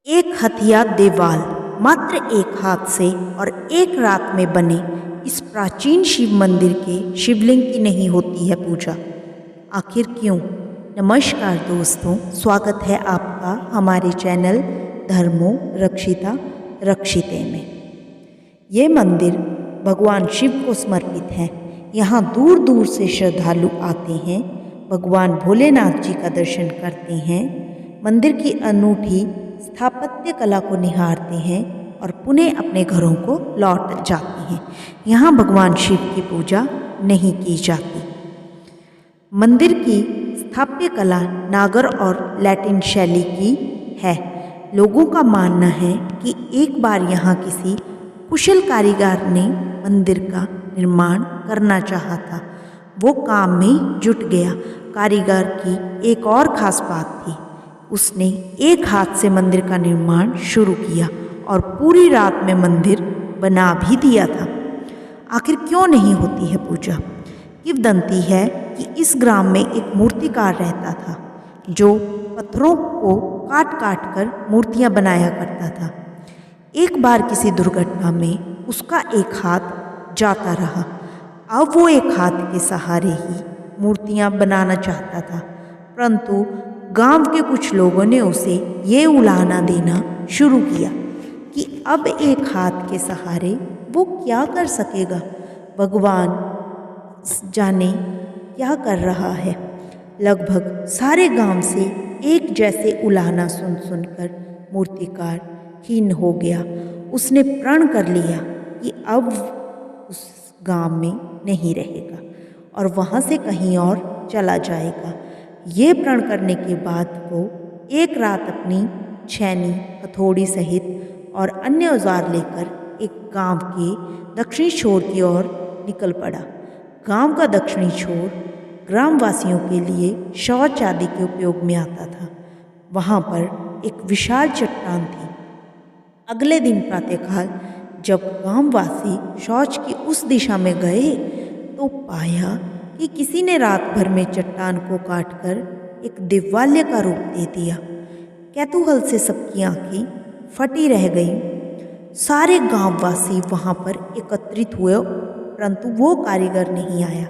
एक हथिया देवाल मात्र एक हाथ से और एक रात में बने इस प्राचीन शिव मंदिर के शिवलिंग की नहीं होती है पूजा। आखिर क्यों? नमस्कार दोस्तों, स्वागत है आपका हमारे चैनल धर्मो रक्षिता रक्षिते में। ये मंदिर भगवान शिव को समर्पित है। यहाँ दूर दूर से श्रद्धालु आते हैं, भगवान भोलेनाथ जी का दर्शन करते हैं, मंदिर की अनूठी स्थापत्य कला को निहारते हैं और पुनः अपने घरों को लौट जाते हैं। यहाँ भगवान शिव की पूजा नहीं की जाती। मंदिर की स्थापत्य कला नागर और लैटिन शैली की है। लोगों का मानना है कि एक बार यहाँ किसी कुशल कारीगर ने मंदिर का निर्माण करना चाहा था। वो काम में जुट गया। कारीगर की एक और खास बात थी, उसने एक हाथ से मंदिर का निर्माण शुरू किया और पूरी रात में मंदिर बना भी दिया था। आखिर क्यों नहीं होती है पूजा? किंवदंती है कि इस ग्राम में एक मूर्तिकार रहता था जो पत्थरों को काट काट कर मूर्तियां बनाया करता था। एक बार किसी दुर्घटना में उसका एक हाथ जाता रहा। अब वो एक हाथ के सहारे ही मूर्तियां बनाना चाहता था, परंतु गांव के कुछ लोगों ने उसे ये उलाहना देना शुरू किया कि अब एक हाथ के सहारे वो क्या कर सकेगा, भगवान जाने क्या कर रहा है। लगभग सारे गांव से एक जैसे उलाहना सुन सुनकर मूर्तिकार खिन्न हो गया। उसने प्रण कर लिया कि अब उस गांव में नहीं रहेगा और वहाँ से कहीं और चला जाएगा। ये प्रण करने के बाद वो एक रात अपनी छैनी, हथौड़ी सहित और अन्य औजार लेकर एक गांव के दक्षिणी छोर की ओर निकल पड़ा। गांव का दक्षिणी छोर ग्रामवासियों के लिए शौच आदि के उपयोग में आता था। वहाँ पर एक विशाल चट्टान थी। अगले दिन प्रातःकाल जब गांववासी शौच की उस दिशा में गए तो पाया कि किसी ने रात भर में चट्टान को काटकर एक दिव्यालय का रूप दे दिया। कैतूहल से सबकी आंखें फटी रह गईं। सारे गांववासी वहां पर एकत्रित हुए, परंतु वो कारीगर नहीं आया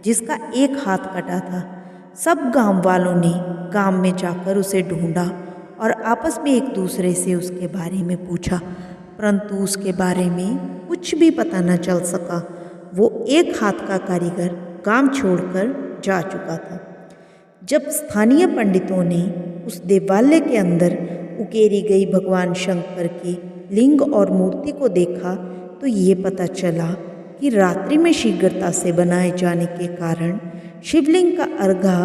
जिसका एक हाथ कटा था। सब गांव वालों ने गांव में जाकर उसे ढूंढा और आपस में एक दूसरे से उसके बारे में पूछा, परंतु उसके बारे में कुछ भी पता न चल सका। वो एक हाथ का कारीगर गांव छोड़कर जा चुका था। जब स्थानीय पंडितों ने उस देवालय के अंदर उकेरी गई भगवान शंकर के लिंग और मूर्ति को देखा तो ये पता चला कि रात्रि में शीघ्रता से बनाए जाने के कारण शिवलिंग का अर्घा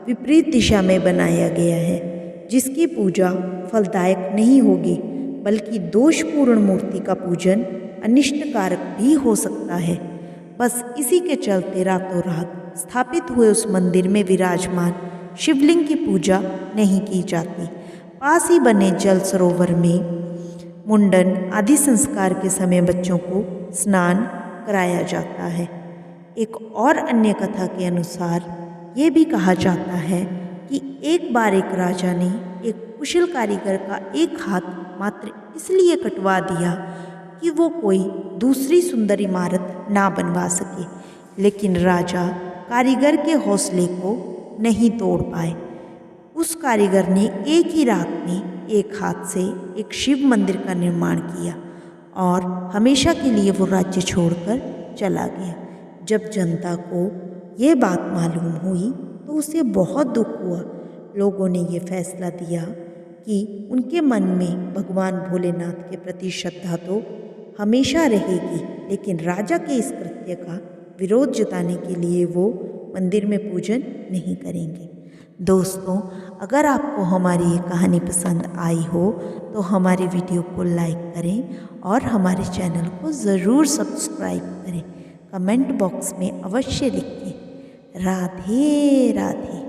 विपरीत दिशा में बनाया गया है, जिसकी पूजा फलदायक नहीं होगी बल्कि दोषपूर्ण मूर्ति का पूजन अनिष्टकारक भी हो सकता है। बस इसी के चलते रातों रात स्थापित हुए उस मंदिर में विराजमान शिवलिंग की पूजा नहीं की जाती। पास ही बने जल सरोवर में मुंडन आदि संस्कार के समय बच्चों को स्नान कराया जाता है। एक और अन्य कथा के अनुसार ये भी कहा जाता है कि एक बार एक राजा ने एक कुशल कारीगर का एक हाथ मात्र इसलिए कटवा दिया कि वो कोई दूसरी सुंदर इमारत ना बनवा सके, लेकिन राजा कारीगर के हौसले को नहीं तोड़ पाए। उस कारीगर ने एक ही रात में एक हाथ से एक शिव मंदिर का निर्माण किया और हमेशा के लिए वो राज्य छोड़कर चला गया। जब जनता को ये बात मालूम हुई तो उसे बहुत दुख हुआ। लोगों ने ये फैसला दिया कि उनके मन में भगवान भोलेनाथ के प्रति श्रद्धा तो हमेशा रहेगी, लेकिन राजा के इस कृत्य का विरोध जताने के लिए वो मंदिर में पूजन नहीं करेंगे। दोस्तों, अगर आपको हमारी ये कहानी पसंद आई हो तो हमारे वीडियो को लाइक करें और हमारे चैनल को ज़रूर सब्सक्राइब करें। कमेंट बॉक्स में अवश्य लिखें। राधे राधे।